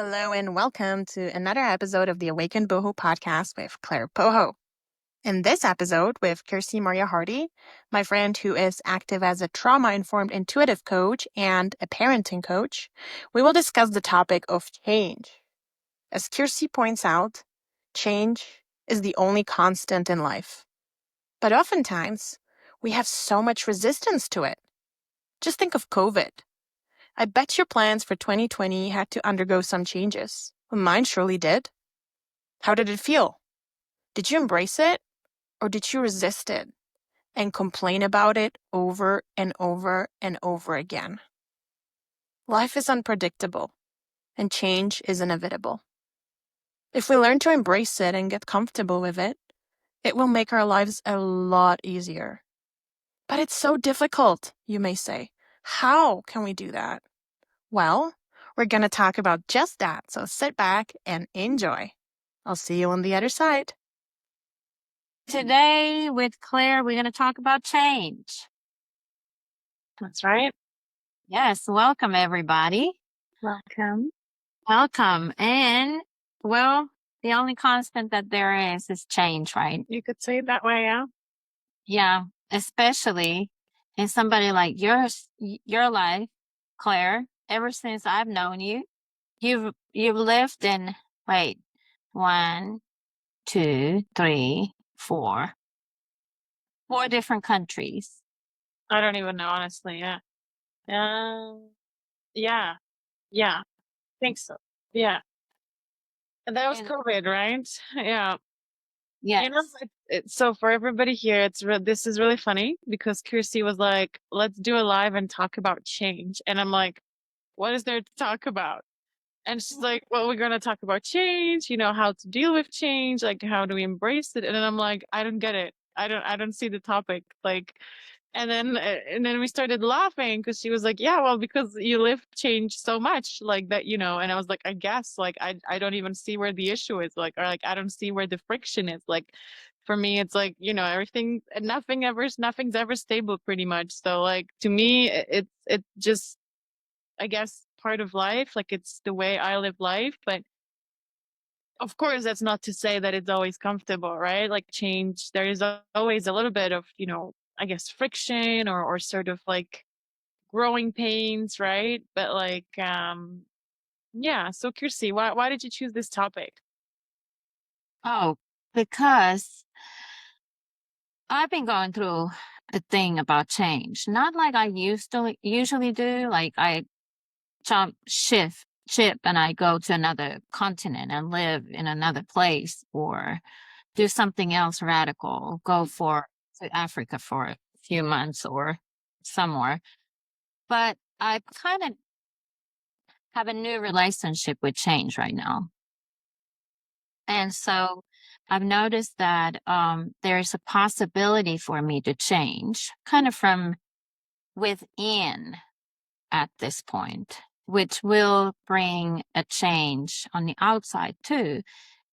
Hello and welcome to another episode of the Awakened Boho podcast with Claire Poho. In this episode with Kirsi-Marja Hardy, my friend who is active as a trauma-informed intuitive coach and a parenting coach, we will discuss the topic of change. As Kirsi points out, change is the only constant in life. But oftentimes, we have so much resistance to it. Just think of COVID. I bet your plans for 2020 had to undergo some changes. Mine surely did. How did it feel? Did you embrace it or did you resist it and complain about it over and over and over again? Life is unpredictable and change is inevitable. If we learn to embrace it and get comfortable with it, it will make our lives a lot easier. But it's so difficult, you may say. How can we do that? Well, we're going to talk about just that, so sit back and enjoy. I'll see you on the other side. Today with Claire, we're going to talk about change. That's right. Yes, welcome everybody. Welcome. Welcome. And, well, the only constant that there is change, right? You could say it that way, yeah? Yeah, especially in somebody like your life, Claire. Ever since I've known you, you've lived in, 1, 2, 3, 4 different countries. I don't even know, honestly. Yeah. Yeah. I think so. Yeah. And that was And- COVID, right? Yeah. Yes. You know, so for everybody here, this is really funny because Kirsty was like, let's do a live and talk about change. And I'm like, what is there to talk about? And she's like, well, we're going to talk about change, how to deal with change, like how do we embrace it? And then I'm like, I don't get it. I don't see the topic. Like, and then we started laughing because she was like, yeah, well, because you live change so much like that, and I was like, I guess, like, I don't even see where the issue is, like, or like, I don't see where the friction is. Like, for me, it's like, everything, nothing's ever stable pretty much. So like, to me, it's just, I guess, part of life. Like, it's the way I live life. But of course, that's not to say that it's always comfortable, right? Like, change, there is always a little bit of, I guess, friction or sort of like growing pains, right? But like, yeah. So Kirsi, why did you choose this topic? Oh, because I've been going through a thing about change. Not like I usually do. Like I ship and I go to another continent and live in another place or do something else radical, go to Africa for a few months or somewhere. But I kind of have a new relationship with change right now. And so I've noticed that there's a possibility for me to change kind of from within at this point, which will bring a change on the outside too.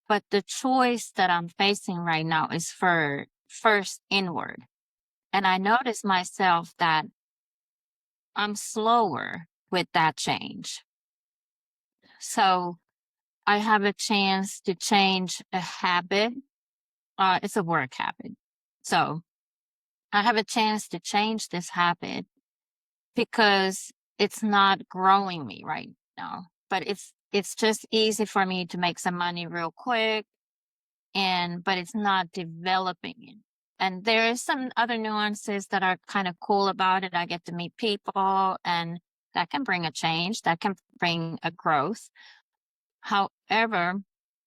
But the choice that I'm facing right now is for first inward. And I notice myself that I'm slower with that change. So I have a chance to change a habit. It's a work habit. So I have a chance to change this habit because it's not growing me right now, but it's just easy for me to make some money real quick but it's not developing it. And there is some other nuances that are kind of cool about it. I get to meet people and that can bring a change, that can bring a growth. However,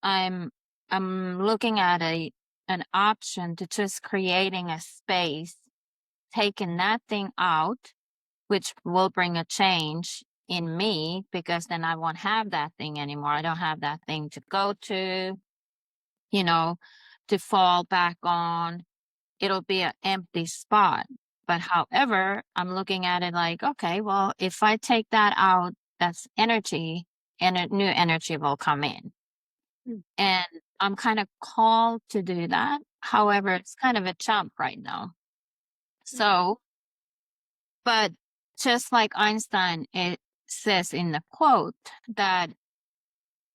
I'm looking at an option to just creating a space, taking that thing out, which will bring a change in me because then I won't have that thing anymore. I don't have that thing to go to, to fall back on. It'll be an empty spot. But however, I'm looking at it like, okay, well, if I take that out, that's energy and a new energy will come in. And I'm kind of called to do that. However, it's kind of a jump right now. So, but just like Einstein, it says in the quote that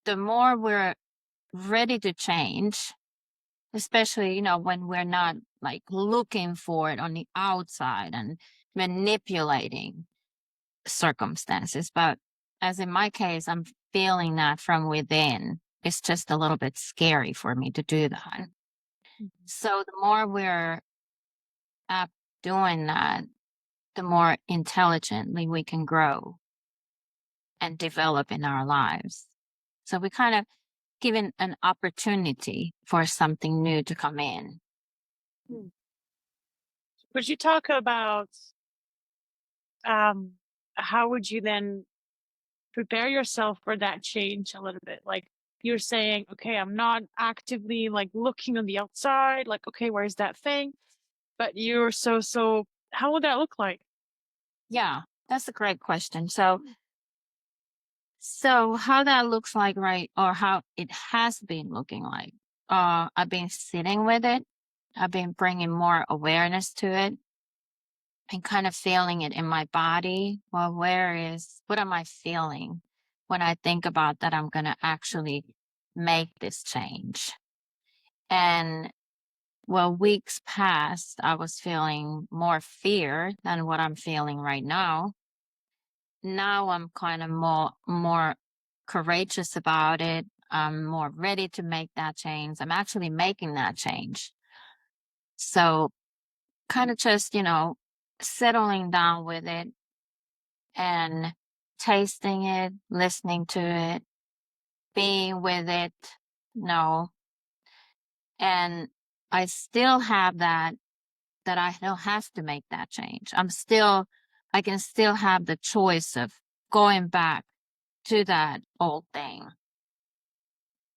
the more we're ready to change, especially, when we're not like looking for it on the outside and manipulating circumstances. But as in my case, I'm feeling that from within. It's just a little bit scary for me to do that. So the more we're up doing that, the more intelligently we can grow and develop in our lives. So we kind of given an opportunity for something new to come in. Would you talk about how would you then prepare yourself for that change a little bit? Like you're saying, okay, I'm not actively like looking on the outside, like, okay, where's that thing? But you're so how would that look like? Yeah, that's a great question. So how that looks like, right, or how it has been looking like. I've been sitting with it. I've been bringing more awareness to it and kind of feeling it in my body. Well, what am I feeling when I think about that I'm going to actually make this change? And well, weeks past, I was feeling more fear than what I'm feeling right now. Now I'm kind of more courageous about it. I'm more ready to make that change. I'm actually making that change. So kind of just, settling down with it and tasting it, listening to it, being with it, no. And I still have that I don't have to make that change. I can still have the choice of going back to that old thing.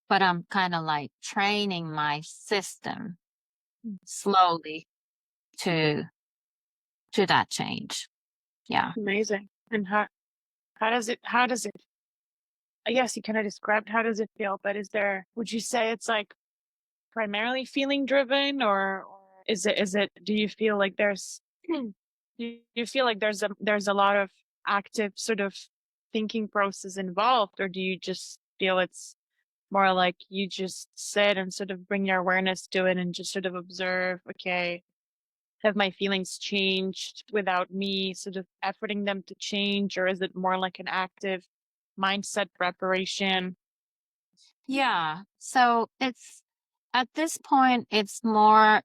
But I'm kind of like training my system slowly to that change. Yeah. Amazing. And how does it I guess you kind of described how does it feel, but would you say it's like primarily feeling driven or is it do you feel like do you feel like there's a lot of active sort of thinking process involved, or do you just feel it's more like you just sit and sort of bring your awareness to it and just sort of observe, okay, have my feelings changed without me sort of efforting them to change, or is it more like an active mindset preparation? Yeah. So it's at this point, it's more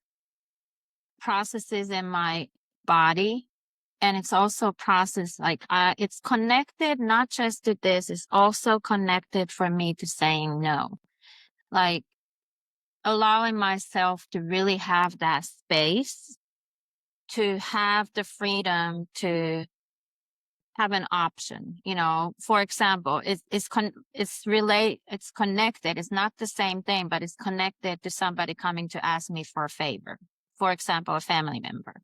processes in my body. And it's also process like it's connected not just to this, it's also connected for me to saying no. Like allowing myself to really have that space to have the freedom to have an option. For example, it's connected. It's not the same thing, but it's connected to somebody coming to ask me for a favor. For example, a family member.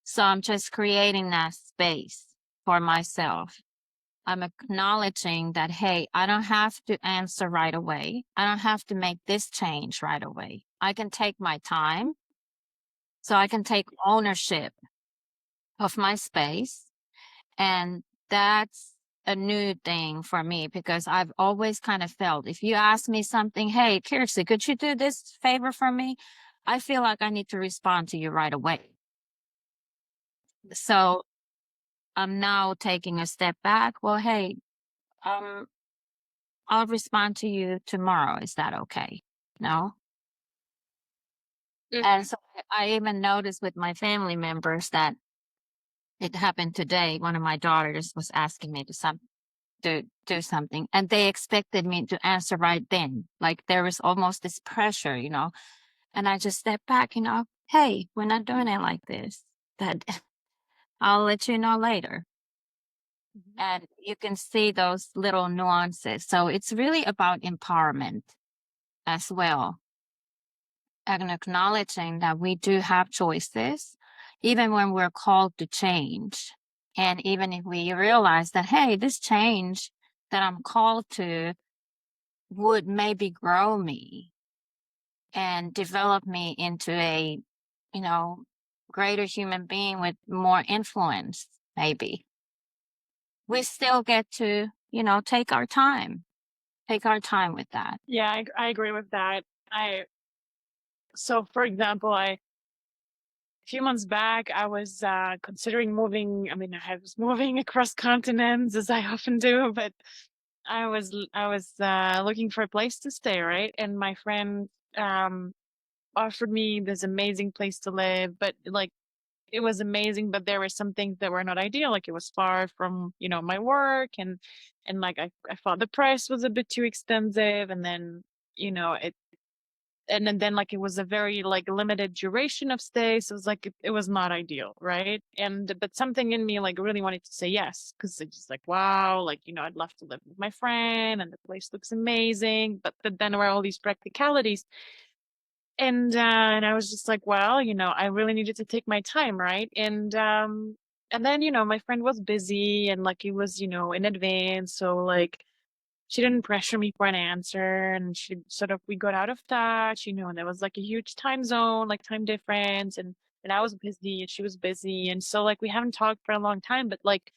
So I'm just creating that space for myself. I'm acknowledging that, hey, I don't have to answer right away. I don't have to make this change right away. I can take my time. So I can take ownership of my space. And that's a new thing for me because I've always kind of felt if you ask me something, hey, Kirsi, could you do this favor for me? I feel like I need to respond to you right away. So I'm now taking a step back. Well, hey, um, I'll respond to you tomorrow. Is that okay? No? And so I even noticed with my family members that it happened today. One of my daughters was asking me to do something, and they expected me to answer right then. Like there was almost this pressure, and I just stepped back, hey, we're not doing it like this. That I'll let you know later. And you can see those little nuances. So it's really about empowerment as well, and acknowledging that we do have choices, even when we're called to change. And even if we realize that, hey, this change that I'm called to would maybe grow me and develop me into a, you know, greater human being with more influence, maybe. We still get to, take our time take our time with that. Yeah, I agree with that. So for example, a few months back, I was considering moving. I mean, I was moving across continents as I often do, but I was looking for a place to stay, right? And my friend um offered me this amazing place to live, but like it was amazing, but there were some things that were not ideal. Like it was far from, my work, and like I thought the price was a bit too expensive, and then, it and then like it was a very like limited duration of stay. So it was like it was not ideal, right? And but something in me like really wanted to say yes, because it's just like, wow, like, I'd love to live with my friend and the place looks amazing. But then there were all these practicalities. And I was just like, well, I really needed to take my time, right? And then, my friend was busy, and like it was, in advance. So like she didn't pressure me for an answer, and she sort of we got out of touch, and there was like a huge time zone, like time difference, and I was busy and she was busy. And so like we haven't talked for a long time, but like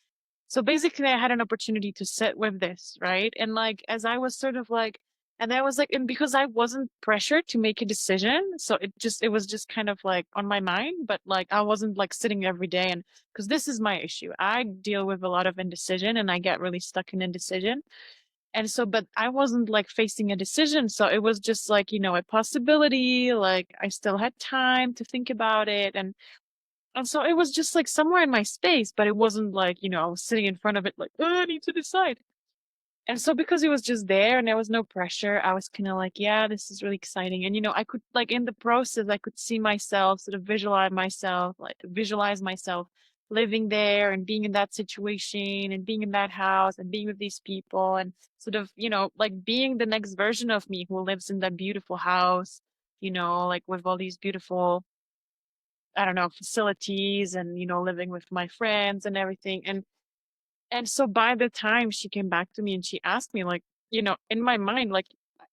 so basically I had an opportunity to sit with this, right? And like as I was sort of like and I was like, and because I wasn't pressured to make a decision, so it was just kind of like on my mind, but like I wasn't like sitting every day. And because this is my issue, I deal with a lot of indecision and I get really stuck in indecision. And so, but I wasn't like facing a decision. So it was just like, a possibility, like I still had time to think about it. And so it was just like somewhere in my space, but it wasn't like, I was sitting in front of it like, oh, I need to decide. And so because it was just there and there was no pressure, I was kind of like, yeah, this is really exciting. And I could like in the process, I could see myself, sort of visualize myself living there and being in that situation and being in that house and being with these people and sort of, like being the next version of me who lives in that beautiful house, like with all these beautiful, I don't know, facilities and, living with my friends and everything. And so by the time she came back to me and she asked me, like, in my mind, like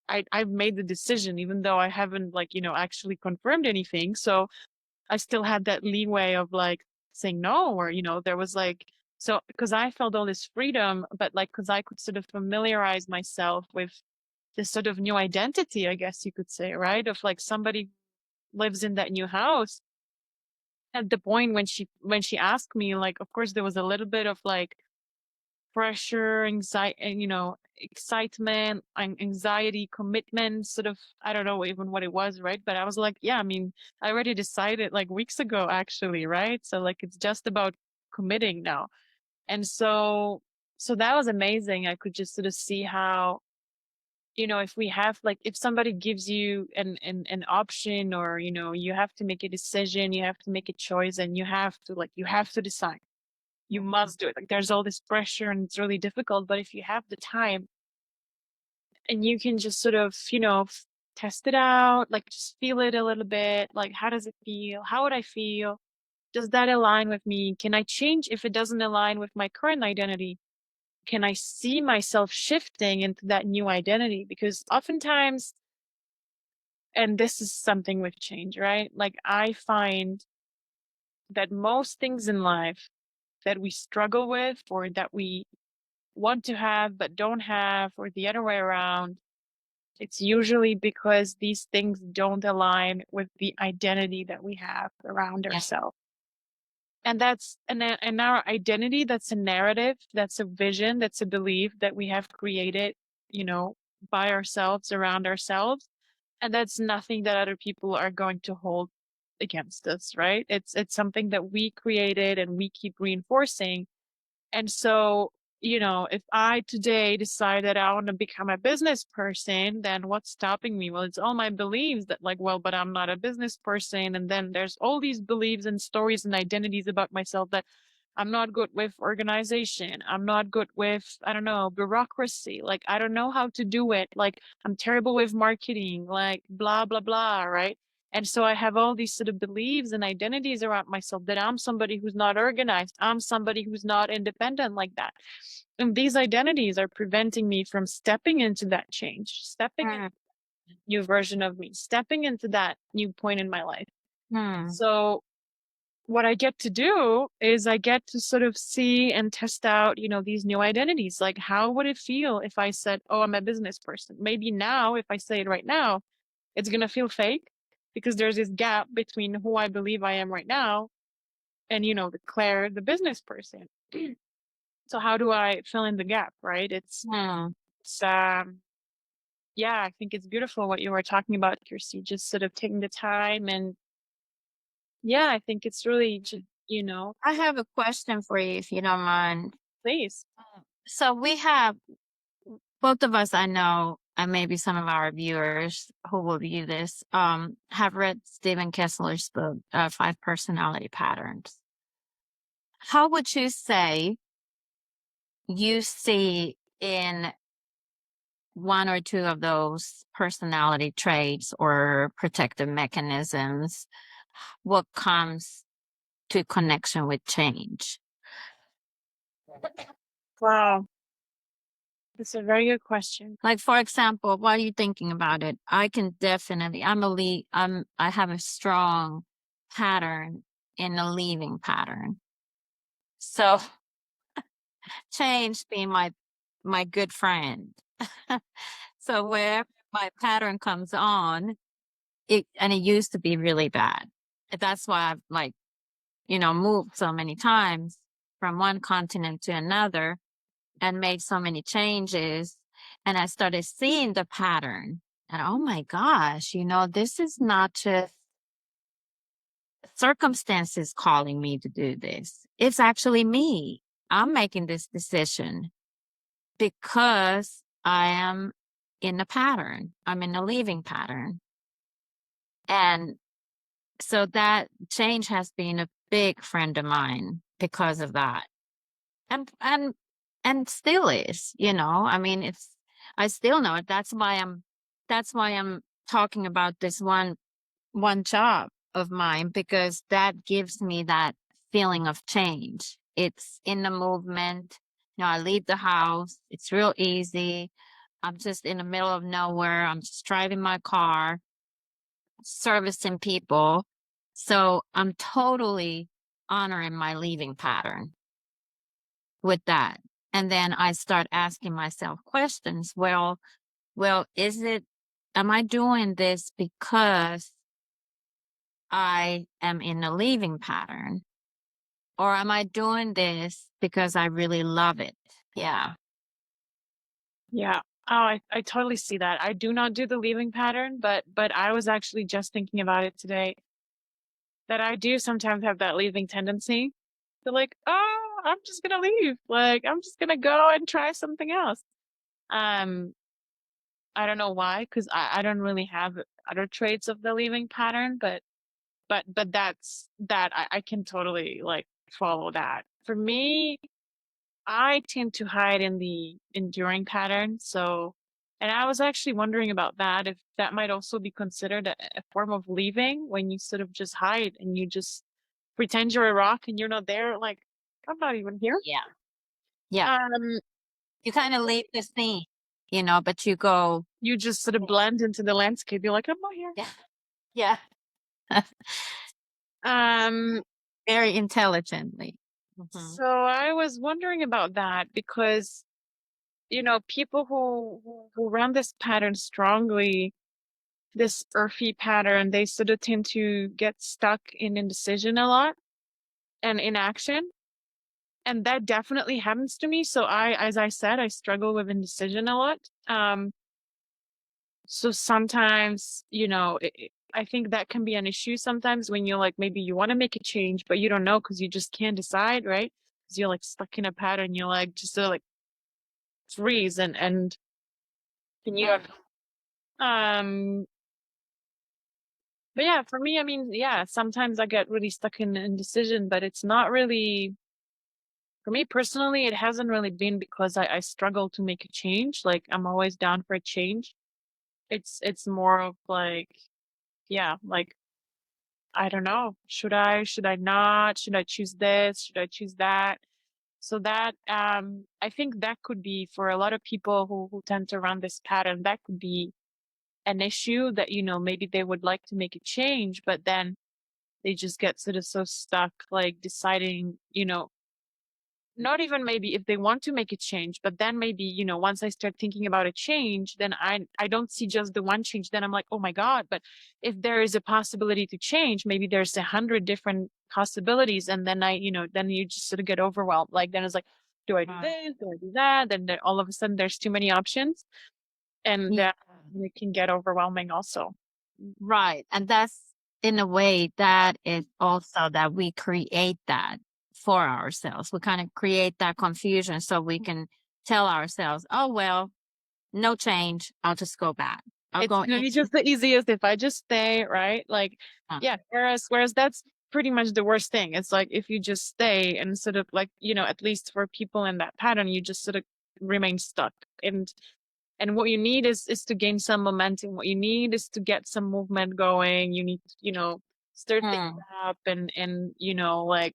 I've made the decision, even though I haven't like, actually confirmed anything. So I still had that leeway of like saying no, or, there was like, so because I felt all this freedom, but like, because I could sort of familiarize myself with this sort of new identity, I guess you could say, right? Of like somebody lives in that new house. At the point when she asked me, like, of course, there was a little bit of like, pressure, anxiety, and excitement, anxiety, commitment, sort of, I don't know even what it was, right? But I was like, yeah, I mean, I already decided like weeks ago, actually, right? So like it's just about committing now. And so that was amazing. I could just sort of see how, if we have like if somebody gives you an option, or you have to make a decision, you have to make a choice, and you have to decide, you must do it. Like there's all this pressure and it's really difficult. But if you have the time and you can just sort of, test it out, like just feel it a little bit, like how does it feel? How would I feel? Does that align with me? Can I change if it doesn't align with my current identity? Can I see myself shifting into that new identity? Because oftentimes, and this is something with change, right? Like I find that most things in life that we struggle with, or that we want to have but don't have, or the other way around, it's usually because these things don't align with the identity that we have around Yeah. ourselves. And and our identity, that's a narrative, that's a vision, that's a belief that we have created, you know, by ourselves, around ourselves. And that's nothing that other people are going to hold against us, right? It's something that we created and we keep reinforcing. And so, if I today decide that I want to become a business person, then what's stopping me? Well, it's all my beliefs that, like, well, but I'm not a business person. And then there's all these beliefs and stories and identities about myself that I'm not good with organization. I'm not good with, I don't know, bureaucracy. Like, I don't know how to do it. Like, I'm terrible with marketing, like, blah, blah, blah, right? And so I have all these sort of beliefs and identities around myself that I'm somebody who's not organized. I'm somebody who's not independent like that. And these identities are preventing me from stepping into that change, stepping into Mm, a new version of me, stepping into that new point in my life. mm, So what I get to do is I get to sort of see and test out, these new identities. Like, how would it feel if I said, oh, I'm a business person? Maybe now, if I say it right now, it's going to feel fake because there's this gap between who I believe I am right now and, the Claire, the business person. So how do I fill in the gap, right? It's yeah, I think it's beautiful what you were talking about, Kirsty, just sort of taking the time. And yeah, I think it's really just, I have a question for you, if you don't mind. please. So we have both of us, I know, and maybe some of our viewers who will view this, have read Stephen Kessler's book, Five Personality Patterns. How would you say you see in one or two of those personality traits or protective mechanisms what comes to connection with change? Wow, that's a very good question. Like, for example, while you're thinking about it, I can definitely, I have a strong pattern in a leaving pattern. So change being my good friend. So wherever my pattern comes on, it used to be really bad. That's why I've moved so many times from one continent to another and made so many changes. And I started seeing the pattern. And oh my gosh, this is not just circumstances calling me to do this. It's actually me. I'm making this decision because I am in a pattern. I'm in a leaving pattern. And so that change has been a big friend of mine because of that. And still is, I mean, I still know it. That's why I'm talking about this one job of mine, because that gives me that feeling of change. It's in the movement. I leave the house. It's real easy. I'm just in the middle of nowhere. I'm just driving my car, servicing people. So I'm totally honoring my leaving pattern with that. And then I start asking myself questions. Well, am I doing this because I am in a leaving pattern? Or am I doing this because I really love it? Yeah. Yeah. Oh, I totally see that. I do not do the leaving pattern, but I was actually just thinking about it today that I do sometimes have that leaving tendency. To like, oh, I'm just gonna leave. Like, I'm just gonna go and try something else. Um, I don't know why, because I don't really have other traits of the leaving pattern, but that's that I can totally like follow that. For me, I tend to hide in the enduring pattern. So, and I was actually wondering about that, if that might also be considered a form of leaving when you sort of just hide and you just pretend you're a rock and you're not there. Like, I'm not even here. Yeah. Yeah. Um, You kind of leave the scene, but you go, you just sort of blend into the landscape. You're like, I'm not here. yeah. Yeah. Um, Very intelligently. Mhm. so I was wondering about that because, people who run this pattern strongly, this earthy pattern, they sort of tend to get stuck in indecision a lot and inaction. And that definitely happens to me. So as I said, I struggle with indecision a lot. So sometimes, I think that can be an issue sometimes when you're like, maybe you want to make a change, but you don't know because you just can't decide, right? Because you're like stuck in a pattern. You're like, just sort of like freeze and you don't know. But yeah, for me, I mean, yeah, sometimes I get really stuck in indecision, but it's not really, for me personally, it hasn't really been because I struggle to make a change. Like, I'm always down for a change. It's more of like, yeah, like, I don't know. Should I not? Should I choose this? Should I choose that? So that, I think that could be for a lot of people who tend to run this pattern, that could be an issue that, maybe they would like to make a change, but then they just get sort of so stuck, like deciding, not even maybe if they want to make a change, but then maybe, once I start thinking about a change, then I don't see just the one change. Then I'm like, oh my God, but if there is a possibility to change, maybe there's 100 different possibilities. And then then you just sort of get overwhelmed. Like, then it's like, do I do this? Do I do that? Then all of a sudden there's too many options, and Yeah. it can get overwhelming also. Right. And that's in a way that is also that we create that for ourselves. We kind of create that confusion so we can tell ourselves, oh, well, no change. I'll just go back. I'll It's go gonna in. be just the easiest if I just stay, right? Like, uh, yeah, whereas that's pretty much the worst thing. It's like if you just stay and sort of like, at least for people in that pattern, you just sort of remain stuck. And what you need is to gain some momentum. What you need is to get some movement going. You need to, stir things mm, up and like,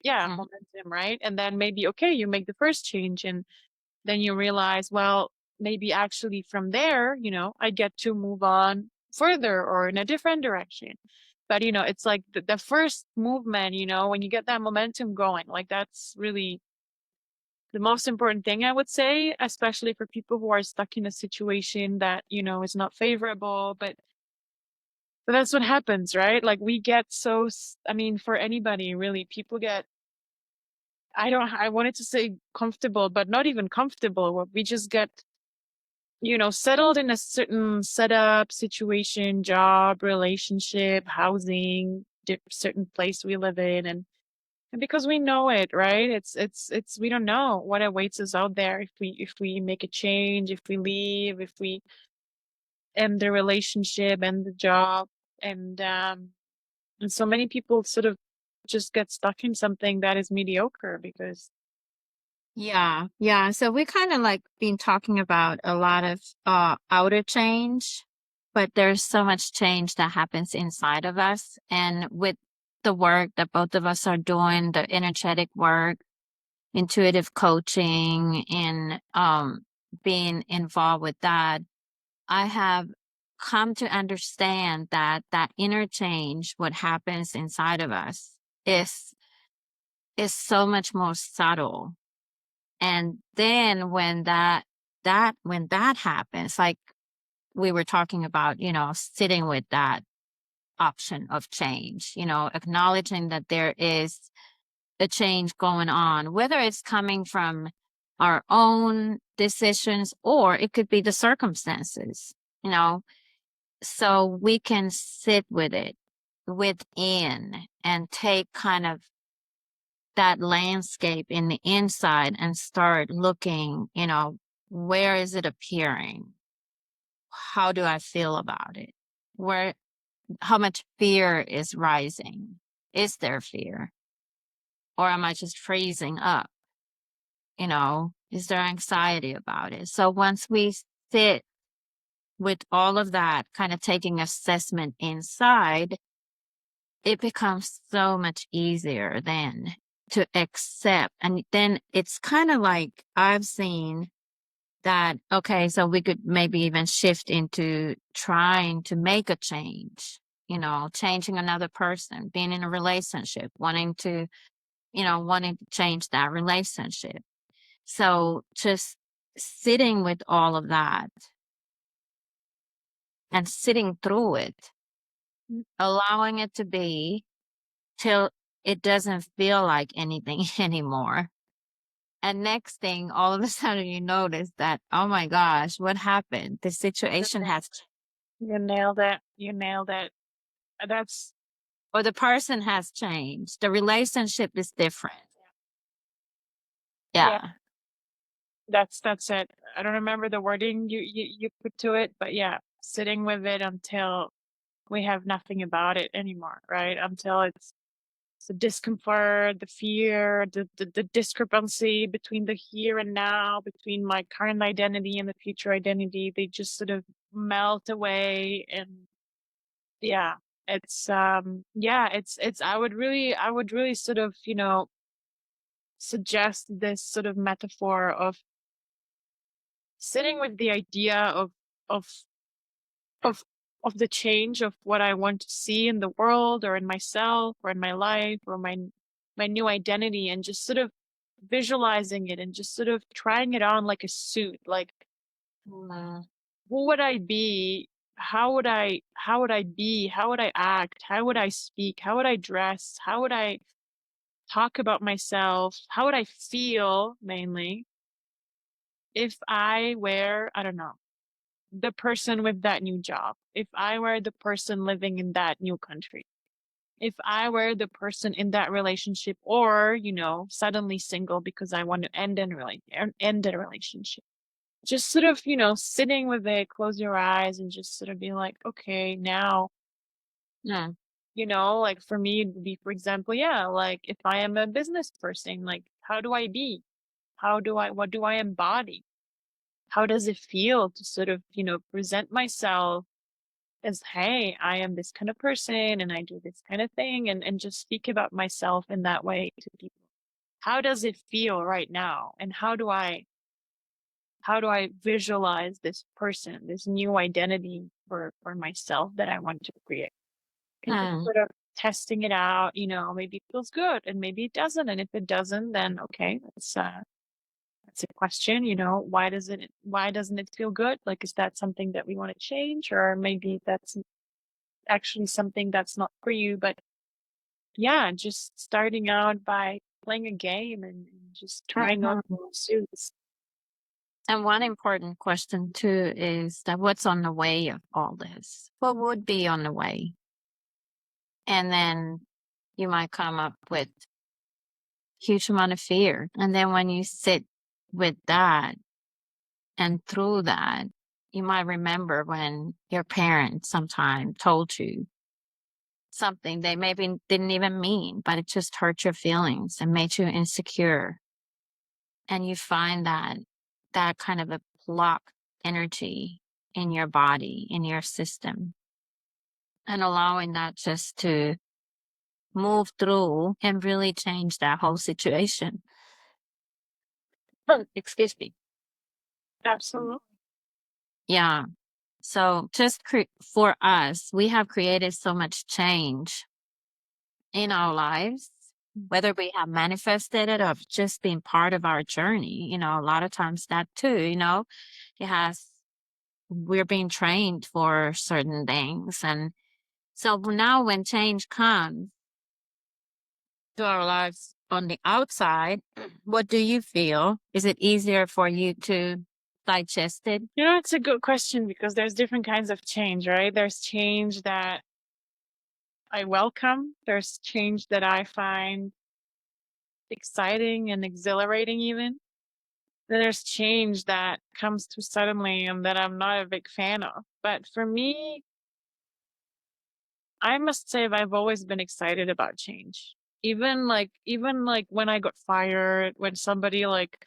yeah, mm. momentum, right? And then maybe, okay, you make the first change, and then you realize, well, maybe actually from there, I get to move on further or in a different direction. But, it's like the first movement, when you get that momentum going, like that's really the most important thing, I would say, especially for people who are stuck in a situation that, is not favorable. But that's what happens, right? Like we get so, I mean, for anybody really, people get, I wanted to say comfortable, but not even comfortable. We just get settled in a certain setup, situation, job, relationship, housing, certain place we live in, and because we know it, right? It's we don't know what awaits us out there if we make a change, if we leave, if we end the relationship and the job, and so many people sort of just get stuck in something that is mediocre because Yeah. Yeah. So we kind of like been talking about a lot of outer change, but there's so much change that happens inside of us. And with the work that both of us are doing, the energetic work, intuitive coaching, and being involved with that, I have come to understand that that inner change, what happens inside of us, is is so much more subtle. And then when that happens, like we were talking about, sitting with that option of change, acknowledging that there is a change going on, whether it's coming from our own decisions or it could be the circumstances, you know, so we can sit with it within and take kind of that landscape in the inside and start looking, where is it appearing? How do I feel about it? How much fear is rising? Is there fear? Or am I just freezing up? Is there anxiety about it? So once we sit with all of that, kind of taking assessment inside, it becomes so much easier then to accept. And then it's kind of like I've seen that, okay, so we could maybe even shift into trying to make a change, changing another person, being in a relationship, wanting to change that relationship. So just sitting with all of that and sitting through it, allowing it to be till it doesn't feel like anything anymore. And next thing, all of a sudden you notice that, oh my gosh, what happened? The situation has, you nailed it. You nailed it. That's or the person has changed. The relationship is different. yeah. Yeah. That's it. I don't remember the wording you put to it, but yeah, sitting with it until we have nothing about it anymore, right? Until it's the discomfort, the fear, the discrepancy between the here and now, between my current identity and the future identity, they just sort of melt away. And yeah, it's I would really sort of, suggest this sort of metaphor of sitting with the idea of the change of what I want to see in the world or in myself or in my life or my new identity, and just sort of visualizing it and just sort of trying it on like a suit. Like, Mm, who would I be? How would I be? How would I act? How would I speak? How would I dress? How would I talk about myself? How would I feel mainly if I were, I don't know, the person with that new job? If I were the person living in that new country? If I were the person in that relationship, or, suddenly single because I want to end a relationship? Just sort of, sitting with it, close your eyes and just sort of be like, okay, now, mm, like for me, it would be, for example, yeah, like if I am a business person, like how do I be? What do I embody? How does it feel to sort of, present myself as, hey, I am this kind of person and I do this kind of thing, and just speak about myself in that way to people. How does it feel right now? And how do I visualize this person, this new identity for myself that I want to create? And just mm, sort of testing it out, maybe it feels good and maybe it doesn't. And if it doesn't, then okay, that's a question, why doesn't it feel good? Like, is that something that we want to change? Or maybe that's actually something that's not for you. But yeah, just starting out by playing a game and just trying on mhm. suits. And one important question too is that what's on the way of all this? What would be on the way? And then you might come up with huge amount of fear. And then when you sit with that and through that, you might remember when your parents sometime told you something they maybe didn't even mean, but it just hurt your feelings and made you insecure. And you find that kind of a block energy in your body, in your system, and allowing that just to move through and really change that whole situation. Excuse me. Absolutely. Yeah. So just for us, we have created so much change in our lives, whether we have manifested it or just been part of our journey. A lot of times that too, it has, we're being trained for certain things. And so now when change comes to our lives on the outside, what do you feel? Is it easier for you to digest it? It's a good question because there's different kinds of change, right? There's change that I welcome. There's change that I find exciting and exhilarating even. Then there's change that comes too suddenly and that I'm not a big fan of. But for me, I must say I've always been excited about change. Even like when I got fired, when somebody like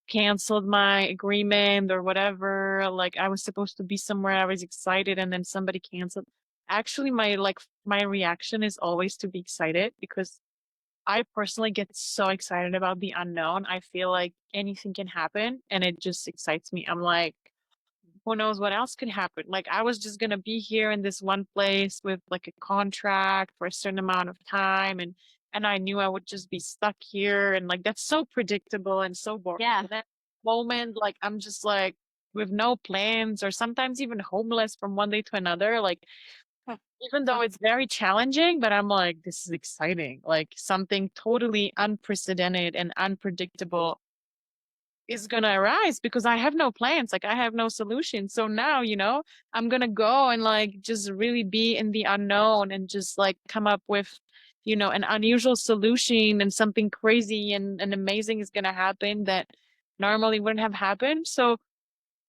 canceled my agreement or whatever, like I was supposed to be somewhere, I was excited, and then somebody canceled. Actually, my reaction is always to be excited because I personally get so excited about the unknown. I feel like anything can happen and it just excites me. I'm like, who knows what else could happen? Like, I was just gonna be here in this one place with like a contract for a certain amount of time, and I knew I would just be stuck here, and like that's so predictable and so boring. Yeah. And that moment, like I'm just like with no plans, or sometimes even homeless from one day to another. Like, even though it's very challenging, but I'm like, this is exciting. Like something totally unprecedented and unpredictable is gonna arise because I have no plans, like I have no solution. So now, I'm gonna go and like just really be in the unknown and just like come up with, an unusual solution, and something crazy and amazing is gonna happen that normally wouldn't have happened. So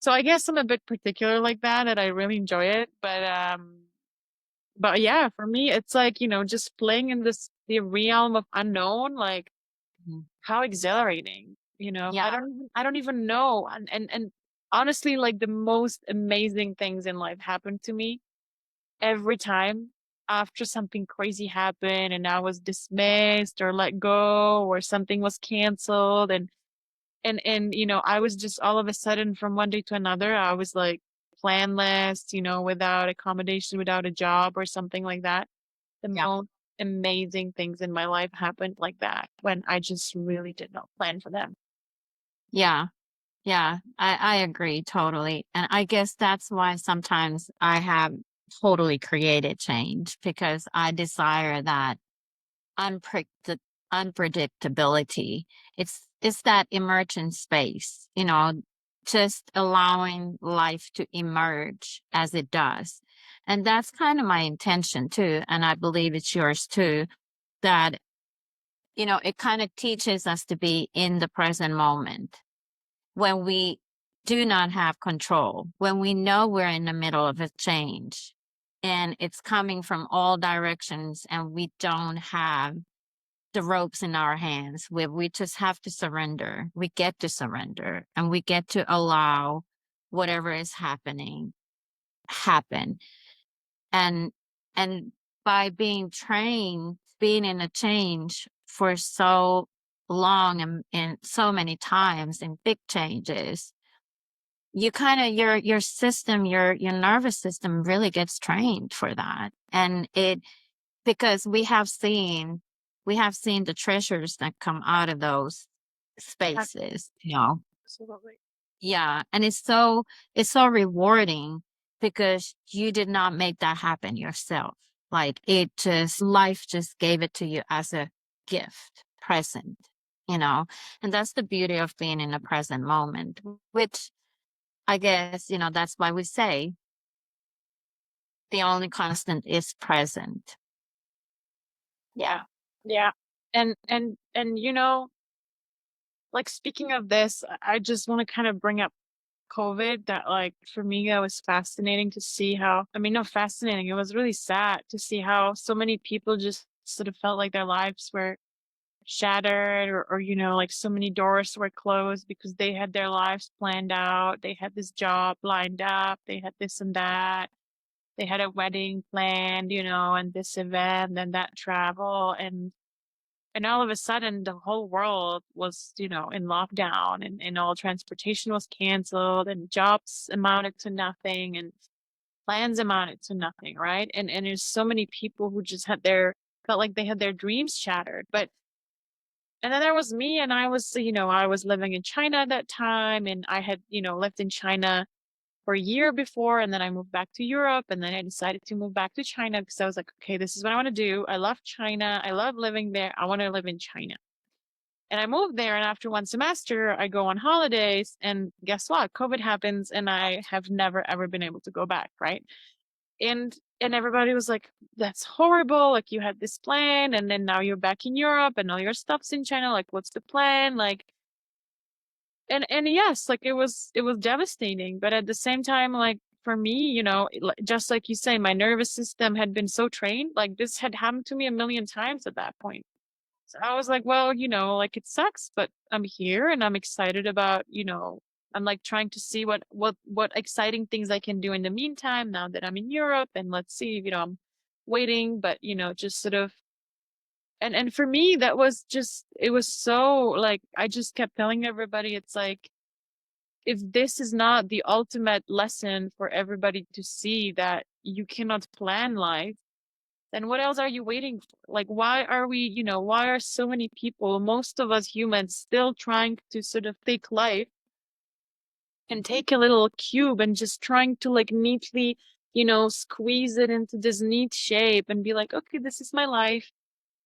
I guess I'm a bit particular like that I really enjoy it. But yeah, for me it's like, just playing in the realm of unknown, like Mhm. how exhilarating, I Yeah. don't even know. And honestly, like the most amazing things in life happen to me every time after something crazy happened and I was dismissed or let go or something was canceled, and I was just all of a sudden from one day to another, I was like planless, without accommodation, without a job or something like that. The Yeah. most amazing things in my life happened like that when I just really did not plan for them. Yeah. Yeah. I agree totally. And I guess that's why sometimes I have totally created change because I desire that unpredict- unpredictability. It's that emergent space, just allowing life to emerge as it does. And that's kind of my intention too. And I believe it's yours too, that, it kind of teaches us to be in the present moment when we do not have control, when we know we're in the middle of a change and it's coming from all directions and we don't have the ropes in our hands. We just have to surrender. We get to surrender and we get to allow whatever is happening happen. And and by being trained, being in a change for so long and so many times in big changes, you kind of your system, your nervous system really gets trained for that. And it because we have seen the treasures that come out of those spaces, Absolutely. yeah, and it's so rewarding because you did not make that happen yourself. Like life just gave it to you as a gift, present, and that's the beauty of being in the present moment, which I guess, that's why we say the only constant is present. Yeah. Yeah. And like speaking of this, I just want to kind of bring up COVID that like for me that was fascinating to see how, I mean, no, fascinating. It was really sad to see how so many people just sort of felt like their lives were shattered or like so many doors were closed because they had their lives planned out. They had this job lined up, they had this and that. They had a wedding planned, and this event and that travel and all of a sudden the whole world was in lockdown and all transportation was canceled and jobs amounted to nothing and plans amounted to nothing, right? And there's so many people who just felt like they had their dreams shattered. And then there was me, and I was living in China at that time, and I had lived in China for a year before, and then I moved back to Europe, and then I decided to move back to China because I was like, okay, this is what I want to do. I love China. I love living there. I want to live in China. And I moved there, and after one semester, I go on holidays, and guess what? COVID happens, and I have never ever been able to go back, right? And everybody was like, "That's horrible! Like you had this plan, and then now you're back in Europe, and all your stuff's in China. Like, what's the plan?" Like, and yes, like it was devastating, but at the same time, like for me, just like you say, my nervous system had been so trained, like this had happened to me a million times at that point. So I was like, well, like it sucks, but I'm here and I'm excited about, I'm like trying to see what exciting things I can do in the meantime now that I'm in Europe, and let's see, I'm waiting, but just sort of and for me that was just it was so like I just kept telling everybody it's like if this is not the ultimate lesson for everybody to see that you cannot plan life, then what else are you waiting for? Like, why are why are so many people, most of us humans, still trying to sort of take life and take a little cube and just trying to like neatly, squeeze it into this neat shape and be like, okay, this is my life.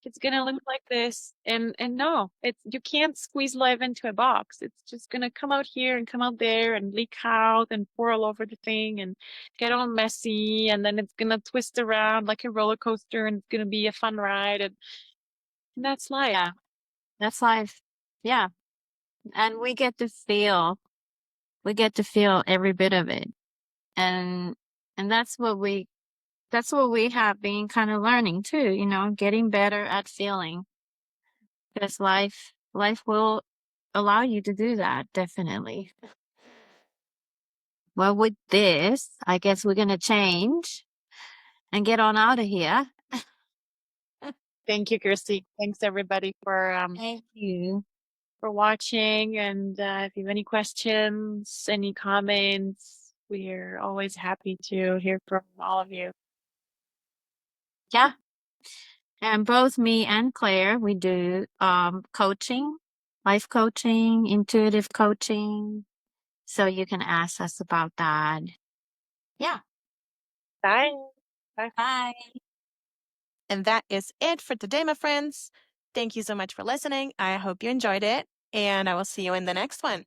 It's gonna look like this. And no, you can't squeeze life into a box. It's just gonna come out here and come out there and leak out and pour all over the thing and get all messy, and then it's gonna twist around like a roller coaster and it's gonna be a fun ride, and that's life. Yeah. That's life. Yeah. And we get to feel every bit of it. And and that's what we have been kind of learning too, getting better at feeling. Because life will allow you to do that, definitely. Well, with this, I guess we're gonna change and get on out of here. Thank you, Kirsty. Thanks everybody Thank you. for watching. And if you have any questions, any comments, We're always happy to hear from all of you. Yeah. And both me and Claire, we do coaching, life coaching, intuitive coaching. So you can ask us about that. Yeah. Bye. Bye. Bye. And that is it for today, my friends. Thank you so much for listening. I hope you enjoyed it, and I will see you in the next one.